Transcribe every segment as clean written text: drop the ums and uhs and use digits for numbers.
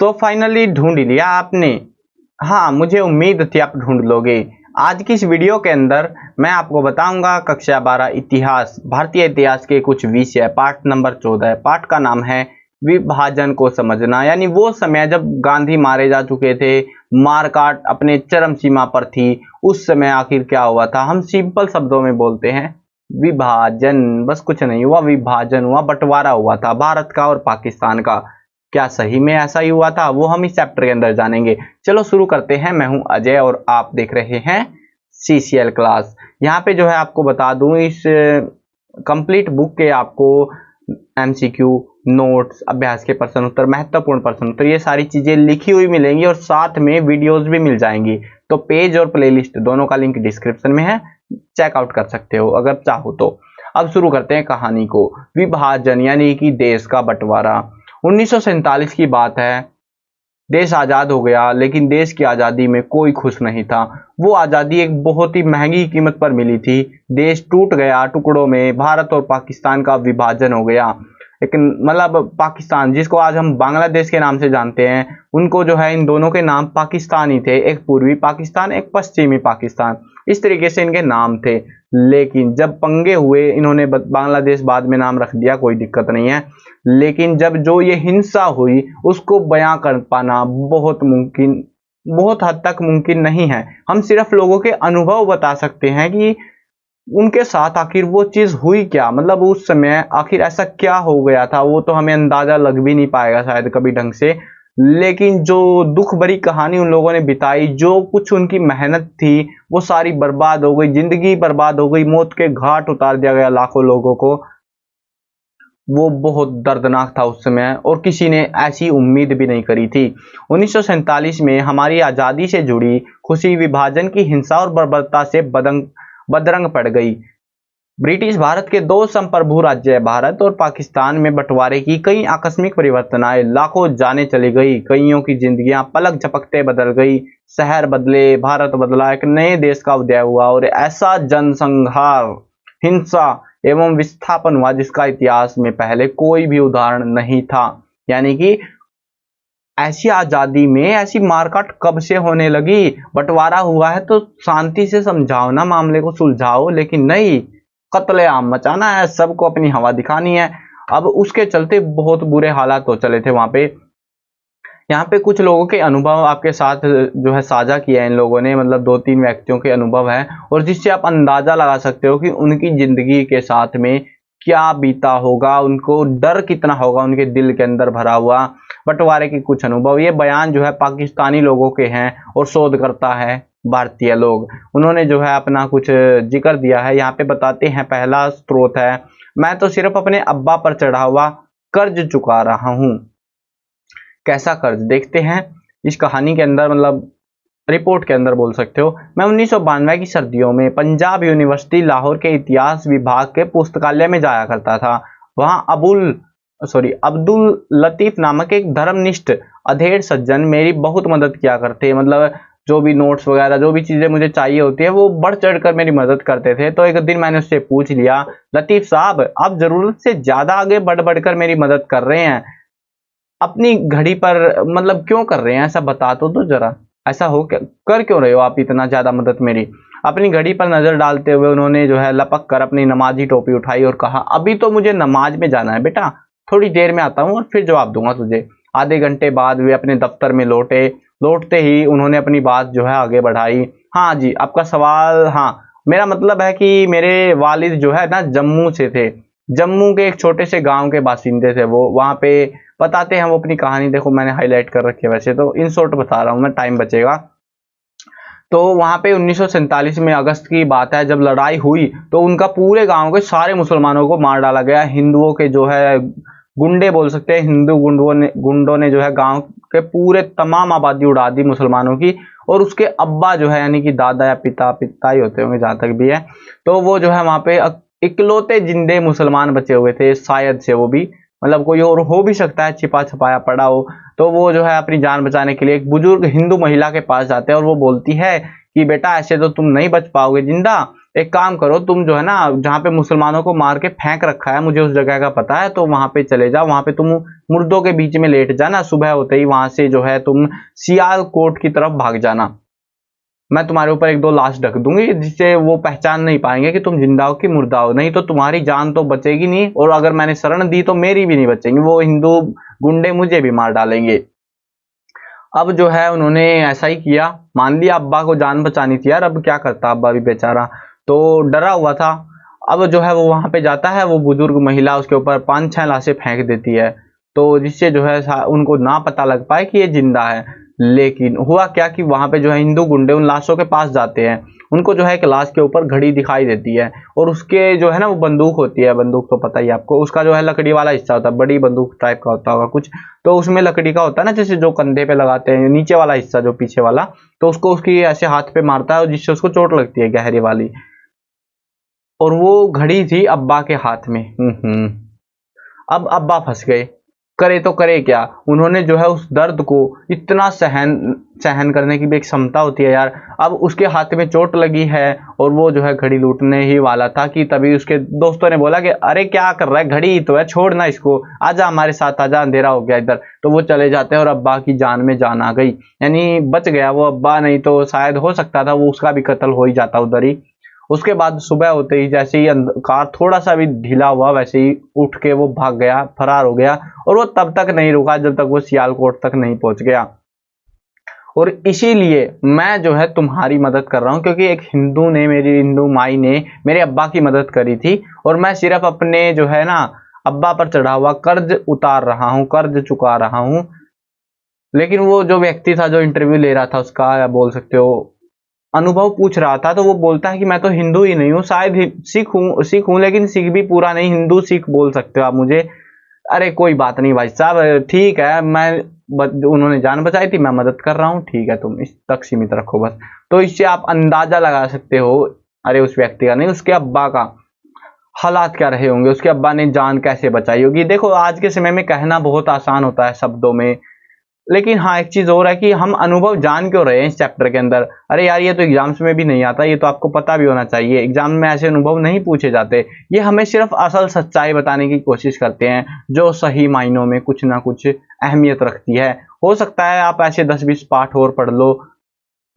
तो फाइनली ढूंढ लिया आपने। हाँ, मुझे उम्मीद थी आप ढूंढ लोगे। आज की इस वीडियो के अंदर मैं आपको बताऊंगा कक्षा 12 इतिहास, भारतीय इतिहास के कुछ विषय, पाठ नंबर 14। पाठ का नाम है विभाजन को समझना। यानी वो समय जब गांधी मारे जा चुके थे, मारकाट अपने चरम सीमा पर थी, उस समय आखिर क्या हुआ था। हम सिंपल शब्दों में बोलते हैं विभाजन, बस कुछ नहीं हुआ, विभाजन हुआ, बंटवारा हुआ था भारत का और पाकिस्तान का। क्या सही में ऐसा ही हुआ था, वो हम इस चैप्टर के अंदर जानेंगे। चलो शुरू करते हैं। मैं हूं अजय और आप देख रहे हैं सीसीएल क्लास। यहाँ पे जो है आपको बता दूं, इस कंप्लीट बुक के आपको एमसीक्यू, नोट्स, अभ्यास के प्रश्न उत्तर, महत्वपूर्ण प्रश्न उत्तर, ये सारी चीजें लिखी हुई मिलेंगी और साथ में वीडियोस भी मिल जाएंगी। तो पेज और प्लेलिस्ट दोनों का लिंक डिस्क्रिप्शन में है, चेकआउट कर सकते हो अगर चाहो तो। अब शुरू करते हैं कहानी को। विभाजन यानी कि देश का बंटवारा। 1947 की बात है। देश आजाद हो गया, लेकिन देश की आजादी में कोई खुश नहीं था। वो आजादी एक बहुत ही महंगी कीमत पर मिली थी। देश टूट गया टुकड़ों में, भारत और पाकिस्तान का विभाजन हो गया। लेकिन मतलब पाकिस्तान, जिसको आज हम बांग्लादेश के नाम से जानते हैं, उनको जो है इन दोनों के नाम पाकिस्तान ही थे। एक पूर्वी पाकिस्तान, एक पश्चिमी पाकिस्तान, इस तरीके से इनके नाम थे। लेकिन जब पंगे हुए, इन्होंने बांग्लादेश बाद में नाम रख दिया, कोई दिक्कत नहीं है। लेकिन जब जो ये हिंसा हुई, उसको बयां कर पाना बहुत हद तक मुमकिन नहीं है। हम सिर्फ लोगों के अनुभव बता सकते हैं कि उनके साथ आखिर वो चीज हुई क्या, मतलब उस समय आखिर ऐसा क्या हो गया था। वो तो हमें अंदाजा लग भी नहीं पाएगा शायद कभी ढंग से। लेकिन जो दुख भरी कहानी उन लोगों ने बिताई, जो कुछ उनकी मेहनत थी, वो सारी बर्बाद हो गई, जिंदगी बर्बाद हो गई, मौत के घाट उतार दिया गया लाखों लोगों को। वो बहुत दर्दनाक था उस समय और किसी ने ऐसी उम्मीद भी नहीं करी थी। 1947 में हमारी आज़ादी से जुड़ी खुशी विभाजन की हिंसा और बर्बरता से बदरंग पड़ गई। ब्रिटिश भारत के दो संप्रभु राज्य भारत और पाकिस्तान में बंटवारे की कई आकस्मिक परिवर्तन आए। लाखों जानें चली गई, कईयों की जिंदगियां पलक झपकते बदल गई। शहर बदले, भारत बदला, एक नए देश का उदय हुआ और ऐसा जनसंहार, हिंसा एवं विस्थापन हुआ जिसका इतिहास में पहले कोई भी उदाहरण नहीं था। यानी कि ऐसी आजादी में ऐसी मारकाट कब से होने लगी। बंटवारा हुआ है तो शांति से समझाओ ना, मामले को सुलझाओ, लेकिन नहीं, कत्लेआम मचाना है, सबको अपनी हवा दिखानी है। अब उसके चलते बहुत बुरे हालात हो चले थे वहां पे। यहाँ पे कुछ लोगों के अनुभव आपके साथ जो है साझा किया है इन लोगों ने, मतलब 2-3 व्यक्तियों के अनुभव है, और जिससे आप अंदाजा लगा सकते हो कि उनकी जिंदगी के साथ में क्या बीता होगा, उनको डर कितना होगा उनके दिल के अंदर भरा हुआ। बंटवारे के कुछ अनुभव, ये बयान जो है पाकिस्तानी लोगों के हैं और शोध करता है भारतीय लोग। उन्होंने जो है अपना कुछ जिक्र दिया है, यहाँ पे बताते हैं। पहला स्रोत है, मैं तो सिर्फ अपने अब्बा पर चढ़ा हुआ कर्ज चुका रहा हूँ। कैसा कर्ज, देखते हैं इस कहानी के अंदर, मतलब रिपोर्ट के अंदर बोल सकते हो। मैं 1992 की सर्दियों में पंजाब यूनिवर्सिटी लाहौर के इतिहास विभाग के पुस्तकालय में जाया करता था। वहां अब्दुल लतीफ नामक एक धर्मनिष्ठ अधेड़ सज्जन मेरी बहुत मदद किया करते। मतलब जो भी नोट्स वगैरह, जो भी चीजें मुझे चाहिए होती है, वो बढ़ चढ़ कर मेरी मदद करते थे। तो एक दिन मैंने उससे पूछ लिया, लतीफ साहब, आप जरूरत से ज्यादा आगे बढ़ बढ़कर मेरी मदद कर रहे हैं, अपनी घड़ी पर मतलब क्यों कर रहे हैं, ऐसा बता तो जरा, ऐसा हो कर क्यों रहे हो आप इतना ज्यादा मदद मेरी। अपनी घड़ी पर नजर डालते हुए उन्होंने जो है लपक कर अपनी नमाजी टोपी उठाई और कहा, अभी तो मुझे नमाज में जाना है बेटा, थोड़ी देर में आता हूँ और फिर जवाब दूंगा तुझे। आधे घंटे बाद वे अपने दफ्तर में लौटते ही उन्होंने अपनी बात जो है आगे बढ़ाई। हाँ जी, आपका सवाल। हाँ, मेरा मतलब है कि मेरे वालिद जो है ना जम्मू से थे, जम्मू के एक छोटे से गांव के बासिंदे थे वो। वहां पे बताते हैं वो अपनी कहानी, देखो मैंने हाईलाइट कर रखी है, वैसे तो इन शॉर्ट बता रहा हूँ मैं, टाइम बचेगा। तो वहां पे 1947 में अगस्त की बात है, जब लड़ाई हुई तो उनका पूरे गांव के सारे मुसलमानों को मार डाला गया। हिंदुओं के जो है गुंडे बोल सकते हैं, हिंदू गुंडों ने जो है गांव के पूरे तमाम आबादी उड़ा दी मुसलमानों की। और उसके अब्बा जो है, यानी कि दादा या पिता ही होते होंगे जहां तक भी है, तो वो जो है वहां पे इकलौते जिंदे मुसलमान बचे हुए थे शायद से, वो भी मतलब कोई और हो भी सकता है, छिपा छपाया पड़ा हो। तो वो जो है अपनी जान बचाने के लिए एक बुजुर्ग हिंदू महिला के पास जाते हैं और वो बोलती है कि बेटा ऐसे तो तुम नहीं बच पाओगे जिंदा, एक काम करो, तुम जो है ना जहाँ पे मुसलमानों को मार के फेंक रखा है, मुझे उस जगह का पता है, तो वहां पे चले जाओ, वहां पे तुम मुर्दों के बीच में लेट जाना, सुबह होते ही वहां से जो है तुम सियालकोट की तरफ भाग जाना। मैं तुम्हारे ऊपर एक दो लाश ढक दूंगी, जिससे वो पहचान नहीं पाएंगे कि तुम जिंदा हो कि मुर्दा हो, नहीं तो तुम्हारी जान तो बचेगी नहीं, और अगर मैंने शरण दी तो मेरी भी नहीं बचेंगी, वो हिंदू गुंडे मुझे भी मार डालेंगे। अब जो है उन्होंने ऐसा ही किया, मान लिया अब्बा को जान बचानी थी यार, अब क्या करता अब्बा भी बेचारा, तो डरा हुआ था। अब जो है वो वहां पे जाता है, वो बुजुर्ग महिला उसके ऊपर 5-6 लाशें फेंक देती है, तो जिससे जो है उनको ना पता लग पाए कि ये जिंदा है। लेकिन हुआ क्या कि वहां पे जो है हिंदू गुंडे उन लाशों के पास जाते हैं, उनको जो है एक लाश के ऊपर घड़ी दिखाई देती है, और उसके जो है ना वो बंदूक होती है, बंदूक तो पता ही आपको, उसका जो है लकड़ी वाला हिस्सा होता है, बड़ी बंदूक टाइप का होता होगा कुछ, तो उसमें लकड़ी का होता है ना, जैसे जो कंधे पे लगाते हैं नीचे वाला हिस्सा जो पीछे वाला, तो उसको उसकी ऐसे हाथ पे मारता है और जिससे उसको चोट लगती है गहरी वाली, और वो घड़ी थी अब्बा के हाथ में। अब अब्बा फंस गए, करे तो करे क्या, उन्होंने जो है उस दर्द को इतना सहन सहन करने की भी एक क्षमता होती है यार। अब उसके हाथ में चोट लगी है और वो जो है घड़ी लूटने ही वाला था कि तभी उसके दोस्तों ने बोला कि अरे क्या कर रहा है, घड़ी ही तो है, छोड़ना इसको, आजा हमारे साथ आजा, अंधेरा हो गया इधर। तो वो चले जाते हैं और अब्बा की जान में जान आ गई, यानी बच गया वो अब्बा, नहीं तो शायद हो सकता था वो उसका भी कत्ल हो ही जाता उधर ही। उसके बाद सुबह होते ही जैसे ही कार थोड़ा सा भी ढीला हुआ, वैसे ही उठ के वो भाग गया, फरार हो गया, और वो तब तक नहीं रुका जब तक वो सियालकोट तक नहीं पहुंच गया। और इसीलिए मैं जो है तुम्हारी मदद कर रहा हूं, क्योंकि एक हिंदू ने, मेरी हिंदू माई ने मेरे अब्बा की मदद करी थी, और मैं सिर्फ अपने जो है ना अब्बा पर चढ़ा हुआ कर्ज उतार रहा हूं, कर्ज चुका रहा हूं। लेकिन वो जो व्यक्ति था जो इंटरव्यू ले रहा था, उसका या बोल सकते हो अनुभव पूछ रहा था, तो वो बोलता है कि मैं तो हिंदू ही नहीं हूँ, शायद सिख हूँ, लेकिन सिख भी पूरा नहीं, हिंदू सिख बोल सकते हो आप मुझे। अरे कोई बात नहीं भाई साहब, ठीक है, उन्होंने जान बचाई थी, मैं मदद कर रहा हूँ, ठीक है, तुम इस तक सीमित रखो बस। तो इससे आप अंदाजा लगा सकते हो, अरे उस व्यक्ति का नहीं, उसके अब्बा का हालात क्या रहे होंगे, उसके अब्बा ने जान कैसे बचाई होगी। देखो आज के समय में कहना बहुत आसान होता है शब्दों में, लेकिन हाँ एक चीज और है कि हम अनुभव जान क्यों रहे हैं इस चैप्टर के अंदर। अरे यार ये तो एग्जाम्स में भी नहीं आता, ये तो आपको पता भी होना चाहिए, एग्जाम में ऐसे अनुभव नहीं पूछे जाते, ये हमें सिर्फ असल सच्चाई बताने की कोशिश करते हैं, जो सही मायनों में कुछ ना कुछ अहमियत रखती है। हो सकता है आप ऐसे 10-20 पाठ और पढ़ लो,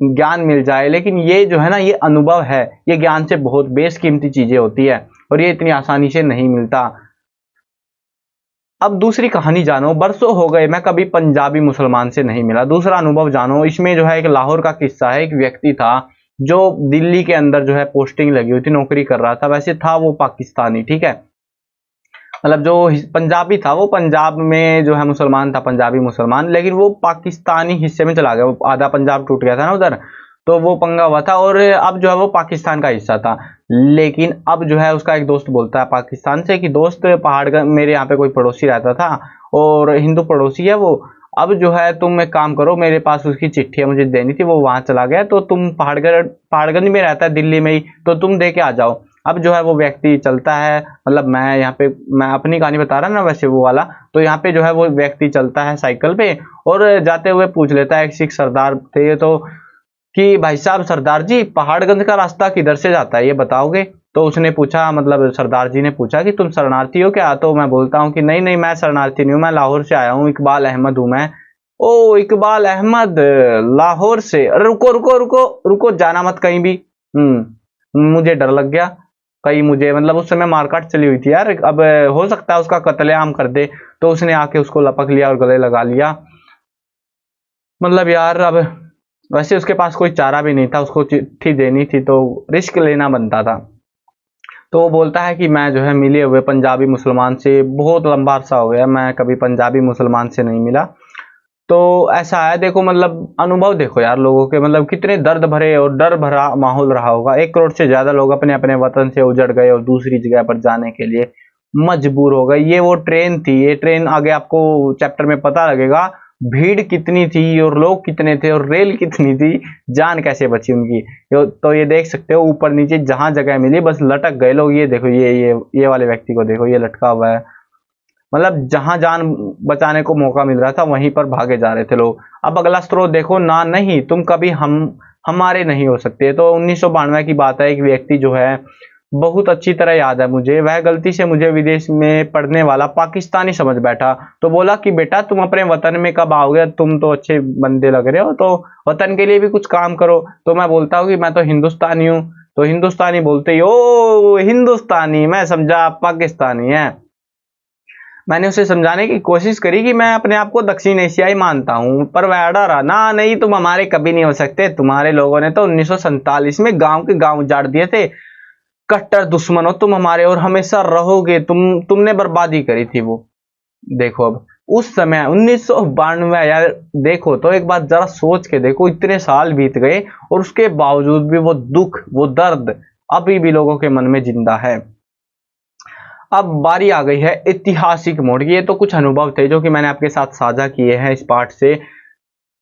ज्ञान मिल जाए, लेकिन ये जो है ना ये अनुभव है, ये ज्ञान से बहुत बेशकीमती चीजें होती है, और ये इतनी आसानी से नहीं मिलता। अब दूसरी कहानी जानो, बरसों हो गए मैं कभी पंजाबी मुसलमान से नहीं मिला। दूसरा अनुभव जानो, इसमें जो है एक लाहौर का किस्सा है। एक व्यक्ति था जो दिल्ली के अंदर जो है पोस्टिंग लगी हुई थी, नौकरी कर रहा था, वैसे था वो पाकिस्तानी, ठीक है, मतलब जो पंजाबी था वो पंजाब में जो है मुसलमान था, पंजाबी मुसलमान, लेकिन वो पाकिस्तानी हिस्से में चला गया, वो आधा पंजाब टूट गया था ना उधर, तो वो पंगा हुआ था, और अब जो है वो पाकिस्तान का हिस्सा था। लेकिन अब जो है उसका एक दोस्त बोलता है पाकिस्तान से कि दोस्त पहाड़गंज, मेरे यहाँ पे कोई पड़ोसी रहता था और हिंदू पड़ोसी है वो, अब जो है तुम एक काम करो, मेरे पास उसकी चिट्ठी है, मुझे देनी थी, वो वहां चला गया, तो तुम पहाड़गंज में रहता है दिल्ली में ही, तो तुम दे के आ जाओ। अब जो है वो व्यक्ति चलता है, मतलब मैं यहाँ पे मैं अपनी कहानी बता रहा ना वैसे वो वाला, तो यहाँ पे जो है वो व्यक्ति चलता है साइकिल पे, और जाते हुए पूछ लेता है, एक सिख सरदार थे तो, कि भाई साहब सरदार जी पहाड़गंज का रास्ता किधर से जाता है ये बताओगे। तो उसने पूछा, मतलब सरदार जी ने पूछा कि तुम शरणार्थी हो क्या, तो मैं बोलता हूँ कि नहीं नहीं मैं शरणार्थी नहीं हूँ, मैं लाहौर से आया हूँ, इकबाल अहमद हूँ मैं। ओ इकबाल अहमद, लाहौर से, अरे रुको रुको रुको रुको, जाना मत कहीं भी। मुझे डर लग गया, कहीं मुझे, मतलब उस समय मारकाट चली हुई थी यार, अब हो सकता है उसका कत्लेआम कर दे, तो उसने आके उसको लपक लिया और गले लगा लिया। मतलब यार अब वैसे उसके पास कोई चारा भी नहीं था, उसको चिट्ठी देनी थी तो रिस्क लेना बनता था। तो वो बोलता है कि मैं जो है मिले हुए पंजाबी मुसलमान से बहुत लंबा अरसा हो गया, मैं कभी पंजाबी मुसलमान से नहीं मिला। तो ऐसा है, देखो मतलब अनुभव देखो यार लोगों के, मतलब कितने दर्द भरे और डर भरा माहौल रहा होगा। 1 करोड़ से ज्यादा लोग अपने अपने वतन से उजड़ गए और दूसरी जगह पर जाने के लिए मजबूर हो गए। ये वो ट्रेन थी, ये ट्रेन आगे आपको चैप्टर में पता लगेगा, भीड़ कितनी थी और लोग कितने थे और रेल कितनी थी, जान कैसे बची उनकी। तो ये देख सकते हो ऊपर नीचे जहां जगह मिली बस लटक गए लोग। ये देखो ये वाले व्यक्ति को देखो, ये लटका हुआ है, मतलब जहां जान बचाने को मौका मिल रहा था वहीं पर भागे जा रहे थे लोग। अब अगला स्रोत देखो ना, नहीं तुम कभी हमारे नहीं हो सकते। तो 1992 की बात है, एक व्यक्ति जो है बहुत अच्छी तरह याद है मुझे, वह गलती से मुझे विदेश में पढ़ने वाला पाकिस्तानी समझ बैठा। तो बोला कि बेटा तुम अपने वतन में कब आओगे, तुम तो अच्छे बंदे लग रहे हो, तो वतन के लिए भी कुछ काम करो। तो मैं बोलता हूँ कि मैं तो हिंदुस्तानी हूँ। तो हिंदुस्तानी बोलते ही ओ हिंदुस्तानी, मैं समझा आप पाकिस्तानी है। मैंने उसे समझाने की कोशिश करी कि मैं अपने आप को दक्षिण एशियाई मानता हूँ, पर वह अड़ा रहा, ना नहीं तुम हमारे कभी नहीं हो सकते, तुम्हारे लोगों ने तो 1947 में गांव के गांव उजाड़ दिए थे, कट्टर दुश्मन हो तुम हमारे और हमेशा रहोगे, तुमने बर्बादी करी थी वो। देखो अब उस समय 1992, यार देखो तो एक बात जरा सोच के देखो, इतने साल बीत गए और उसके बावजूद भी वो दुख, वो दर्द अभी भी लोगों के मन में जिंदा है। अब बारी आ गई है ऐतिहासिक मोड़ की। ये तो कुछ अनुभव थे जो कि मैंने आपके साथ साझा किए हैं इस पार्ट से।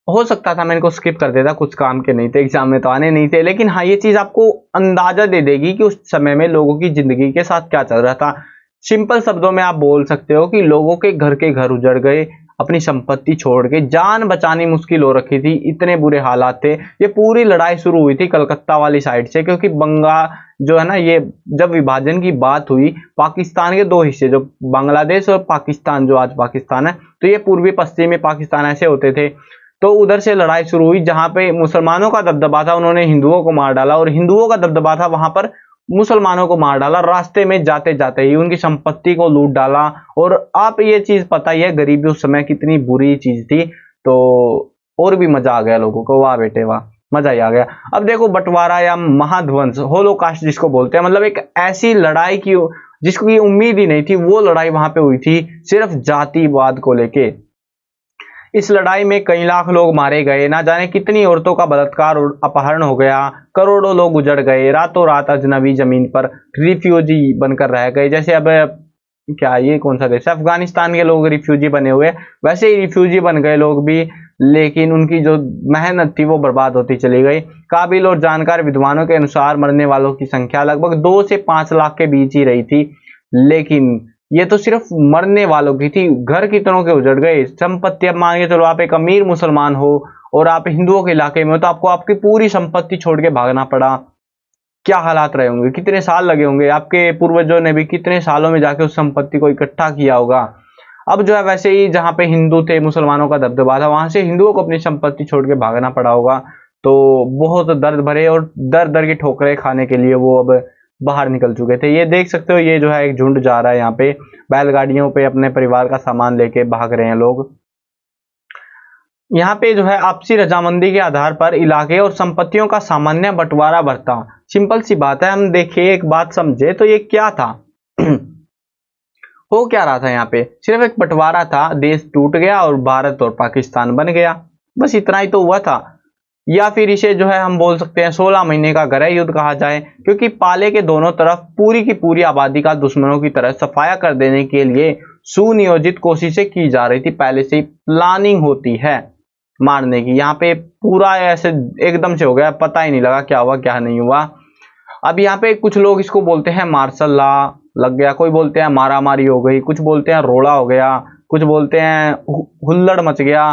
हो सकता था मैं इनको स्किप कर देता, कुछ काम के नहीं थे, एग्जाम में तो आने नहीं थे, लेकिन हाँ ये चीज आपको अंदाजा दे देगी कि उस समय में लोगों की जिंदगी के साथ क्या चल रहा था। सिंपल शब्दों में आप बोल सकते हो कि लोगों के घर उजड़ गए, अपनी संपत्ति छोड़ के जान बचानी मुश्किल हो रखी थी, इतने बुरे हालात थे। ये पूरी लड़ाई शुरू हुई थी कलकत्ता वाली साइड से, क्योंकि बंगाल जो है ना, ये जब विभाजन की बात हुई, पाकिस्तान के दो हिस्से, जो बांग्लादेश और पाकिस्तान, जो आज पाकिस्तान है, तो ये पूर्वी पश्चिमी पाकिस्तान ऐसे होते थे। तो उधर से लड़ाई शुरू हुई, जहां पे मुसलमानों का दबदबा था उन्होंने हिंदुओं को मार डाला, और हिंदुओं का दबदबा था वहां पर मुसलमानों को मार डाला, रास्ते में जाते जाते ही उनकी संपत्ति को लूट डाला। और आप ये चीज पता ही है, गरीबी उस समय कितनी बुरी चीज थी। तो और भी मजा आ गया लोगों को, वाह बेटे वाह, मजा ही आ गया। अब देखो बंटवारा या महाध्वंस, होलोकास्ट जिसको बोलते हैं, मतलब एक ऐसी लड़ाई की जिसको की उम्मीद ही नहीं थी, वो लड़ाई वहां पे हुई थी सिर्फ जातिवाद को लेके। इस लड़ाई में कई लाख लोग मारे गए, ना जाने कितनी औरतों का बलात्कार और अपहरण हो गया, करोड़ों लोग उजड़ गए, रातों रात अजनबी जमीन पर रिफ्यूजी बनकर रह गए। जैसे अब क्या ये कौन सा देश है, अफगानिस्तान के लोग रिफ्यूजी बने हुए, वैसे ही रिफ्यूजी बन गए लोग भी, लेकिन उनकी जो मेहनत थी वो बर्बाद होती चली गई। काबिल और जानकार विद्वानों के अनुसार मरने वालों की संख्या लगभग 2 से 5 लाख के बीच ही रही थी, लेकिन ये तो सिर्फ मरने वालों की थी, घर कितनों के उजड़ गए, संपत्ति। अब मान के चलो आप एक अमीर मुसलमान हो और आप हिंदुओं के इलाके में हो, तो आपको आपकी पूरी संपत्ति छोड़ के भागना पड़ा। क्या हालात रहे होंगे, कितने साल लगे होंगे, आपके पूर्वजों ने भी कितने सालों में जाके उस संपत्ति को इकट्ठा किया होगा। अब जो है वैसे ही जहां पे हिंदू थे, मुसलमानों का दबदबा था, वहां से हिंदुओं को अपनी संपत्ति छोड़ के भागना पड़ा होगा। तो बहुत दर्द भरे और दर दर की ठोकरें खाने के लिए वो अब बाहर निकल चुके थे। ये देख सकते हो, ये जो है एक झुंड जा रहा है, यहाँ पे बैलगाड़ियों पे अपने परिवार का सामान लेके भाग रहे हैं लोग। यहाँ पे जो है आपसी रजामंदी के आधार पर इलाके और संपत्तियों का सामान्य बंटवारा बरता। सिंपल सी बात है, हम देखिए एक बात समझे तो ये क्या था हो क्या रहा था, यहाँ पे सिर्फ एक बंटवारा था, देश टूट गया और भारत और पाकिस्तान बन गया, बस इतना ही तो हुआ था। या फिर इसे जो है हम बोल सकते हैं 16 महीने का गृह युद्ध कहा जाए, क्योंकि पाले के दोनों तरफ पूरी की पूरी आबादी का दुश्मनों की तरह सफाया कर देने के लिए सुनियोजित कोशिशें की जा रही थी, पहले से ही प्लानिंग होती है मारने की। यहाँ पे पूरा ऐसे एकदम से हो गया, पता ही नहीं लगा क्या हुआ क्या नहीं हुआ। अब यहाँ पे कुछ लोग इसको बोलते हैं मार्शल लॉ लग गया, कोई बोलते हैं मारामारी हो गई, कुछ बोलते हैं रोड़ा हो गया, कुछ बोलते हैं हुल्लड़ मच गया।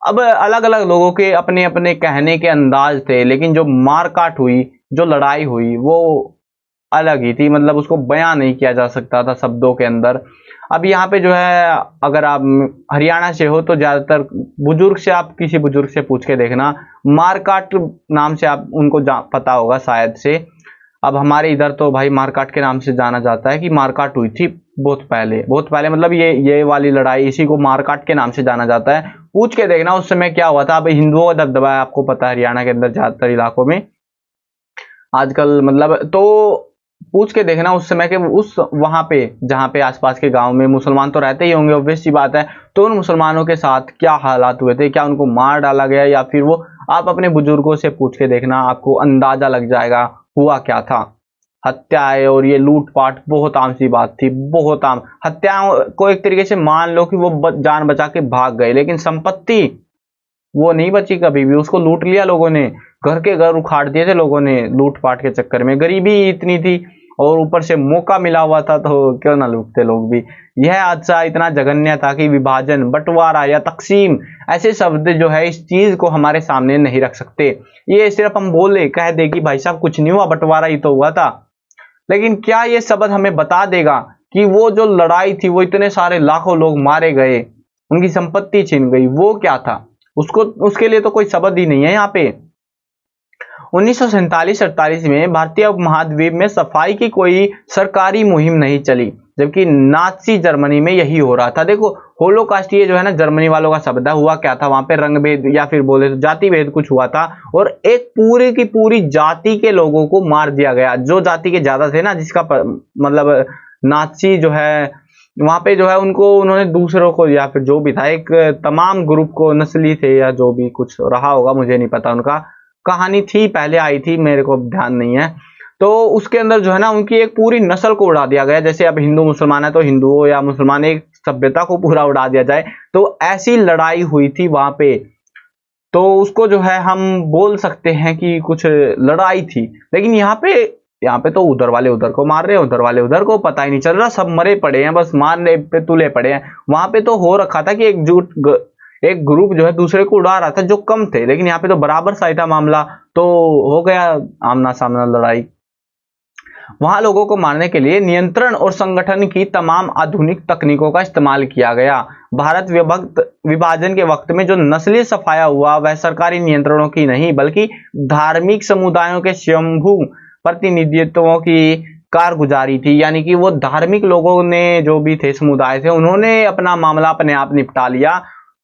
अब अलग अलग लोगों के अपने अपने कहने के अंदाज थे, लेकिन जो मारकाट हुई, जो लड़ाई हुई, वो अलग ही थी, मतलब उसको बयां नहीं किया जा सकता था शब्दों के अंदर। अब यहाँ पे जो है अगर आप हरियाणा से हो तो ज्यादातर बुजुर्ग से, आप किसी बुजुर्ग से पूछ के देखना, मारकाट नाम से आप उनको पता होगा शायद से। अब हमारे इधर तो भाई मारकाट के नाम से जाना जाता है कि मारकाट हुई थी बहुत पहले, मतलब ये वाली लड़ाई, इसी को मारकाट के नाम से जाना जाता है। पूछ के देखना उस समय क्या हुआ था। अब हिंदुओं का दबदबा है, आपको पता है हरियाणा के अंदर ज्यादातर इलाकों में आजकल, मतलब तो पूछ के देखना उस समय के उस वहां पे जहां पे आसपास के गांव में मुसलमान तो रहते ही होंगे, ऑब्वियस सी बात है। तो उन मुसलमानों के साथ क्या हालात हुए थे, क्या उनको मार डाला गया या फिर वो, आप अपने बुजुर्गों से पूछ के देखना, आपको अंदाजा लग जाएगा हुआ क्या था। हत्याएं और ये लूटपाट बहुत आम सी बात थी, बहुत आम। हत्याओं को एक तरीके से मान लो कि वो जान बचा के भाग गए, लेकिन संपत्ति वो नहीं बची कभी भी, उसको लूट लिया लोगों ने, घर के घर उखाड़ दिए थे लोगों ने लूटपाट के चक्कर में। गरीबी इतनी थी, और ऊपर से मौका मिला हुआ था तो क्यों ना लूटते लोग भी। यह हादसा इतना जघन्य था कि विभाजन, बंटवारा या तकसीम ऐसे शब्द जो है इस चीज को हमारे सामने नहीं रख सकते। ये सिर्फ हम बोले कह दे कि भाई साहब कुछ नहीं हुआ, बंटवारा ही तो हुआ था, लेकिन क्या ये शब्द हमें बता देगा कि वो जो लड़ाई थी, वो इतने सारे लाखों लोग मारे गए, उनकी संपत्ति छीन गई, वो क्या था? उसके लिए तो कोई शब्द ही नहीं है यहाँ पे। 1947-48 में भारतीय उपमहाद्वीप में सफाई की कोई सरकारी मुहिम नहीं चली, जबकि नाजी जर्मनी में यही हो रहा था। देखो होलोकास्ट ये जो है ना जर्मनी वालों का शब्द है। हुआ क्या था वहां पे? रंग भेद या फिर बोले तो जाति भेद कुछ हुआ था, और एक पूरी की पूरी जाति के लोगों को मार दिया गया। जो जाति के ज्यादा थे ना, जिसका मतलब नाजी जो है वहां पे जो है उनको उन्होंने दूसरों को या फिर जो भी था एक तमाम ग्रुप को, नस्ली थे या जो भी कुछ रहा होगा मुझे नहीं पता, उनका कहानी थी पहले आई थी, मेरे को ध्यान नहीं है। तो उसके अंदर जो है ना उनकी एक पूरी नस्ल को उड़ा दिया गया। जैसे अब हिंदू मुसलमान है तो हिंदुओं या मुसलमान एक सभ्यता को पूरा उड़ा दिया जाए, तो ऐसी लड़ाई हुई थी वहां पे। तो उसको जो है हम बोल सकते हैं कि कुछ लड़ाई थी। लेकिन यहाँ पे तो उधर वाले उधर को मार रहे हैं, उधर वाले उधर को, पता ही नहीं चल रहा, सब मरे पड़े हैं, बस मारने पे तुले पड़े हैं। वहां पे तो हो रखा था कि एक ग्रुप जो है दूसरे को उड़ा रहा था जो कम थे, लेकिन यहाँ पे तो बराबर सा था मामला, तो हो गया आमना सामना लड़ाई। वहां लोगों को मारने के लिए नियंत्रण और संगठन की तमाम आधुनिक तकनीकों का इस्तेमाल किया गया। भारत विभाजन के वक्त में जो नस्लीय सफाया हुआ वह सरकारी नियंत्रणों की नहीं, बल्कि धार्मिक समुदायों के स्वयंभू प्रतिनिधित्वों की कारगुजारी थी। यानी कि वो धार्मिक लोगों ने, जो भी थे समुदाय थे, उन्होंने अपना मामला अपने आप निपटा लिया,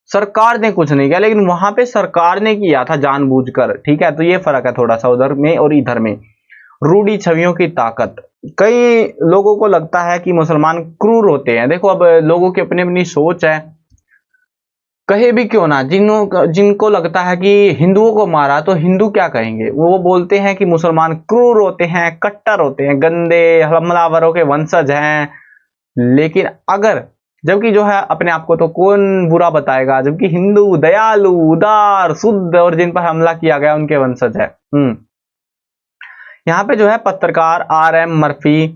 सरकार ने कुछ नहीं किया। लेकिन वहां पे सरकार ने किया था जानबूझकर, ठीक है। तो ये फर्क है थोड़ा सा उधर में और इधर में। रूढ़ी छवियों की ताकत। कई लोगों को लगता है कि मुसलमान क्रूर होते हैं। देखो अब लोगों की अपनी अपनी सोच है, कहे भी क्यों ना, जिनको लगता है कि हिंदुओं को मारा तो हिंदू क्या कहेंगे, वो बोलते हैं कि मुसलमान क्रूर होते हैं, कट्टर होते हैं, गंदे हमलावरों के वंशज हैं। लेकिन अगर जबकि जो है अपने आप को तो कौन बुरा बताएगा, जबकि हिंदू दयालु, उदार, शुद्ध और जिन पर हमला किया गया उनके वंशज है। यहाँ पे जो है पत्रकार RM मर्फी,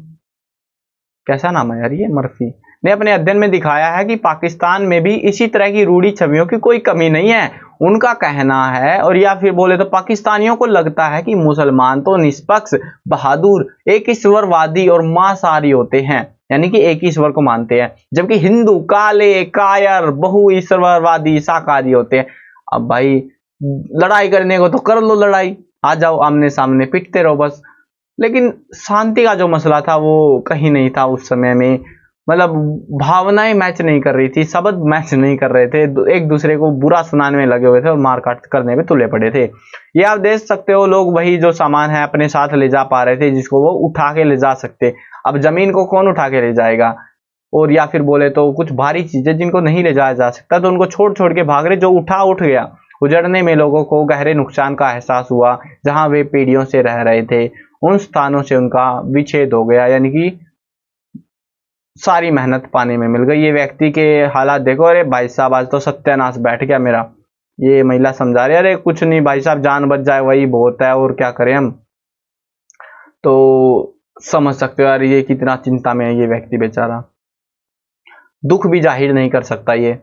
कैसा नाम है यार ये, मर्फी, ने अपने अध्ययन में दिखाया है कि पाकिस्तान में भी इसी तरह की रूढ़ी छवियों की कोई कमी नहीं है। उनका कहना है, और या फिर बोले तो पाकिस्तानियों को लगता है कि मुसलमान तो निष्पक्ष, बहादुर, एक ईश्वरवादी और मांसाहारी होते हैं, यानी कि एक ईश्वर को मानते हैं, जबकि हिंदू काले, कायर, बहु ईश्वरवादी, शाकाहारी होते हैं। अब भाई लड़ाई करने को तो कर लो लड़ाई, आ जाओ आमने सामने, पिटते रहो बस। लेकिन शांति का जो मसला था वो कहीं नहीं था उस समय में। मतलब भावनाएं मैच नहीं कर रही थी, शब्द मैच नहीं कर रहे थे, एक दूसरे को बुरा सुनाने में लगे हुए थे और मारकाट करने में तुले पड़े थे। ये आप देख सकते हो, लोग वही जो सामान है अपने साथ ले जा पा रहे थे जिसको वो उठा के ले जा सकते। अब जमीन को कौन उठा के ले जाएगा, और या फिर बोले तो कुछ भारी चीजें जिनको नहीं ले जाया जा सकता तो उनको छोड़ छोड़ के भाग रहे। जो उठ गया, उजड़ने में लोगों को गहरे नुकसान का एहसास हुआ। जहां वे पीढ़ियों से रह रहे थे उन स्थानों से उनका विच्छेद हो गया, यानी कि सारी मेहनत पानी में मिल गई। ये व्यक्ति के हालात देखो, अरे भाई साहब आज तो सत्यानाश बैठ गया मेरा। ये महिला समझा रही है, अरे कुछ नहीं भाई साहब, जान बच जाए वही बहुत है, और क्या करें हम। तो समझ सकते हो यार ये कितना चिंता में है ये व्यक्ति बेचारा, दुख भी जाहिर नहीं कर सकता। ये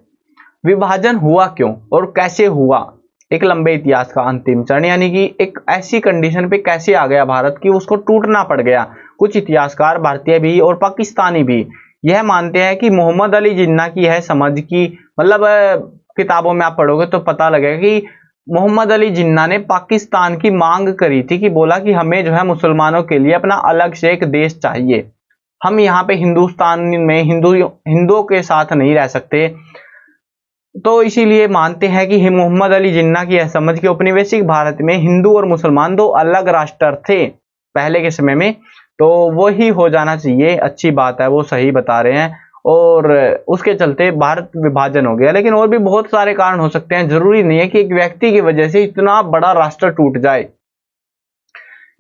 विभाजन हुआ क्यों और कैसे हुआ, एक लंबे इतिहास का अंतिम चरण, यानी कि एक ऐसी कंडीशन पे कैसे आ गया भारत कि उसको टूटना पड़ गया। कुछ इतिहासकार, भारतीय भी और पाकिस्तानी भी, यह मानते हैं कि मोहम्मद अली जिन्ना की है समझ की, मतलब किताबों में आप पढ़ोगे तो पता लगेगा कि मोहम्मद अली जिन्ना ने पाकिस्तान की मांग करी थी, कि बोला कि हमें जो है मुसलमानों के लिए अपना अलग से एक देश चाहिए, हम यहाँ पे हिंदुस्तान में हिंदुओं के साथ नहीं रह सकते। तो इसीलिए मानते हैं कि मोहम्मद अली जिन्ना की यह समझ के औपनिवेशिक भारत में हिंदू और मुसलमान दो अलग राष्ट्र थे पहले के समय में, तो वही हो जाना चाहिए, अच्छी बात है, वो सही बता रहे हैं, और उसके चलते भारत विभाजन हो गया। लेकिन और भी बहुत सारे कारण हो सकते हैं, जरूरी नहीं है कि एक व्यक्ति की वजह से इतना बड़ा राष्ट्र टूट जाए।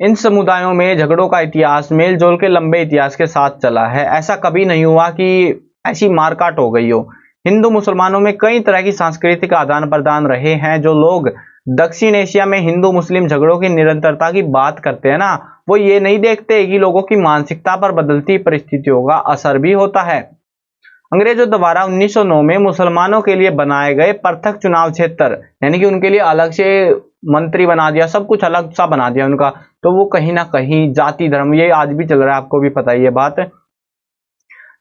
इन समुदायों में झगड़ों का इतिहास मेलजोल के लंबे इतिहास के साथ चला है। ऐसा कभी नहीं हुआ कि ऐसी मारकाट हो गई हो। हिंदू मुसलमानों में कई तरह की सांस्कृतिक आदान प्रदान रहे हैं। जो लोग दक्षिण एशिया में हिंदू मुस्लिम झगड़ों की निरंतरता की बात करते हैं ना, वो ये नहीं देखते कि लोगों की मानसिकता पर बदलती परिस्थितियों का असर भी होता है। अंग्रेजों द्वारा 1909 में मुसलमानों के लिए बनाए गए पृथक चुनाव क्षेत्र, यानी कि उनके लिए अलग से मंत्री बना दिया, सब कुछ अलग सा बना दिया उनका, तो वो कहीं ना कहीं जाति धर्म, ये आज भी चल रहा है, आपको भी पता ही है बात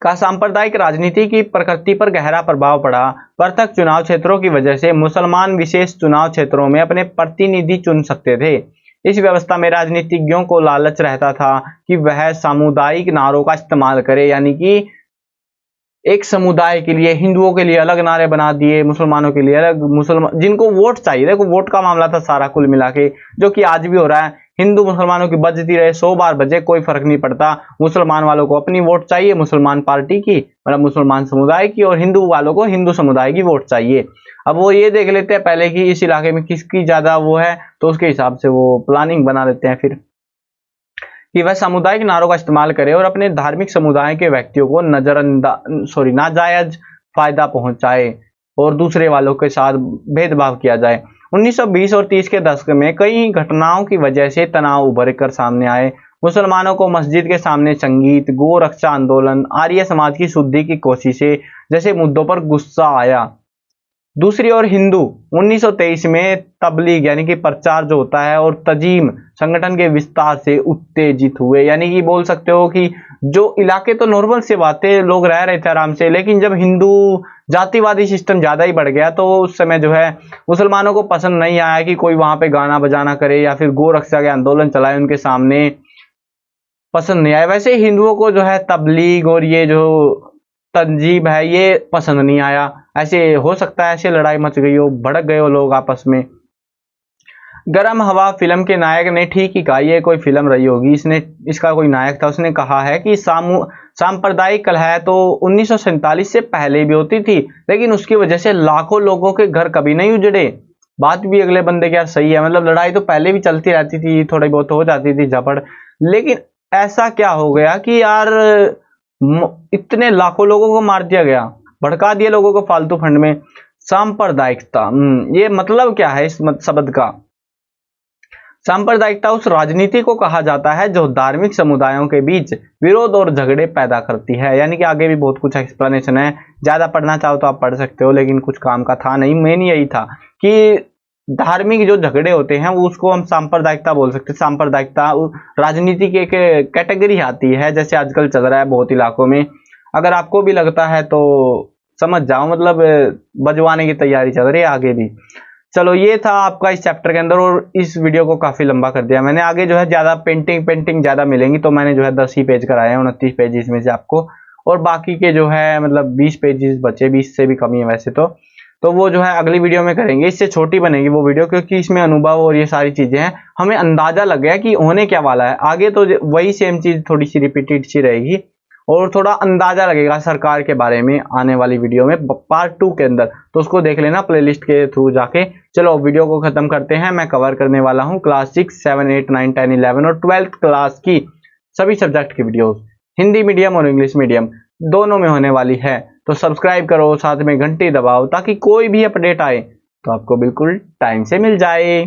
का, सांप्रदायिक राजनीति की प्रकृति पर गहरा प्रभाव पड़ा। पृथक चुनाव क्षेत्रों की वजह से मुसलमान विशेष चुनाव क्षेत्रों में अपने प्रतिनिधि चुन सकते थे। इस व्यवस्था में राजनीतिज्ञों को लालच रहता था कि वह सामुदायिक नारों का इस्तेमाल करे, यानी कि एक समुदाय के लिए, हिंदुओं के लिए अलग नारे बना दिए, मुसलमानों के लिए अलग, मुसलमान जिनको वोट चाहिए, देखो वोट का मामला था सारा कुल मिला के, जो कि आज भी हो रहा है। हिंदू मुसलमानों की बजती रहे, 100 बार बजे, कोई फर्क नहीं पड़ता। मुसलमान वालों को अपनी वोट चाहिए, मुसलमान पार्टी की, मतलब मुसलमान समुदाय की, और हिंदू वालों को हिंदू समुदाय की वोट चाहिए। अब वो ये देख लेते हैं पहले कि इस इलाके में किसकी ज्यादा वो है, तो उसके हिसाब से वो प्लानिंग बना लेते हैं फिर कि वह सामुदायिक नारों का इस्तेमाल करे और अपने धार्मिक समुदाय के व्यक्तियों को नाजायज फायदा पहुंचाए और दूसरे वालों के साथ भेदभाव किया जाए। 1920 और 30 के दशक में कई घटनाओं की वजह से तनाव उभर कर सामने आए। मुसलमानों को मस्जिद के सामने संगीत, गो रक्षा आंदोलन, आर्य समाज की शुद्धि की कोशिशें जैसे मुद्दों पर गुस्सा आया। दूसरी ओर हिंदू 1923 में तबलीग यानी कि प्रचार जो होता है और तजीम संगठन के विस्तार से उत्तेजित हुए, यानी कि बोल सकते हो कि जो इलाके तो नॉर्मल से बातें, लोग रह रहे थे आराम से, लेकिन जब हिंदू जातिवादी सिस्टम ज्यादा ही बढ़ गया तो उस समय जो है मुसलमानों को पसंद नहीं आया कि कोई वहां पे गाना बजाना करे या फिर गो रक्षा के आंदोलन चलाए, उनके सामने पसंद नहीं आया। वैसे हिंदुओं को जो है तबलीग और ये जो तंजीब है ये पसंद नहीं आया। ऐसे हो सकता है ऐसे लड़ाई मच गई हो, भड़क गए हो लोग आपस में। गरम हवा फिल्म के नायक ने ठीक ही कहा, ये कोई फिल्म रही होगी, इसका कोई नायक था, उसने कहा है कि सांप्रदायिक कलह तो 1947 से पहले भी होती थी, लेकिन उसकी वजह से लाखों लोगों के घर कभी नहीं उजड़े। बात भी अगले बंदे की यार सही है, मतलब लड़ाई तो पहले भी चलती रहती थी, थोड़ी बहुत हो जाती थी झपड़, लेकिन ऐसा क्या हो गया कि यार इतने लाखों लोगों को मार दिया गया, भड़का दिए लोगों को फालतू फंड में। सांप्रदायिकता, ये मतलब क्या है इस शब्द का? सांप्रदायिकता उस राजनीति को कहा जाता है जो धार्मिक समुदायों के बीच विरोध और झगड़े पैदा करती है। यानी कि आगे भी बहुत कुछ एक्सप्लेनेशन है, ज्यादा पढ़ना चाहो तो आप पढ़ सकते हो, लेकिन कुछ काम का था नहीं, मेन यही था कि धार्मिक जो झगड़े होते हैं वो उसको हम सांप्रदायिकता बोल सकते हैं। सांप्रदायिकता राजनीति की एक कैटेगरी आती है, जैसे आजकल चल रहा है बहुत इलाकों में। अगर आपको भी लगता है तो समझ जाओ, मतलब बजवाने की तैयारी चल रही है आगे भी। चलो ये था आपका इस चैप्टर के अंदर, और इस वीडियो को काफी लंबा कर दिया मैंने। आगे जो है ज्यादा पेंटिंग ज्यादा मिलेंगी, तो मैंने जो है 10 ही पेज कराए हैं, 29 पेजेस में से आपको, और बाकी के जो है मतलब 20 पेजेस बचे, 20 से भी कमी है वैसे तो वो जो है अगली वीडियो में करेंगे। इससे छोटी बनेगी वो वीडियो, क्योंकि इसमें अनुभव और ये सारी चीजें हैं, हमें अंदाजा लग गया कि होने क्या वाला है। आगे तो वही सेम चीज थोड़ी सी रिपीटेड सी रहेगी और थोड़ा अंदाजा लगेगा सरकार के बारे में आने वाली वीडियो में पार्ट 2 के अंदर, तो उसको देख लेना प्लेलिस्ट के थ्रू जाके। चलो वीडियो को खत्म करते हैं। मैं कवर करने वाला हूँ क्लास 6, 7, 8, 9, 10, 11 और 12th क्लास की सभी सब्जेक्ट की वीडियोस, हिंदी मीडियम और इंग्लिश मीडियम दोनों में होने वाली है। तो सब्सक्राइब करो, साथ में घंटी दबाओ, ताकि कोई भी अपडेट आए तो आपको बिल्कुल टाइम से मिल जाए।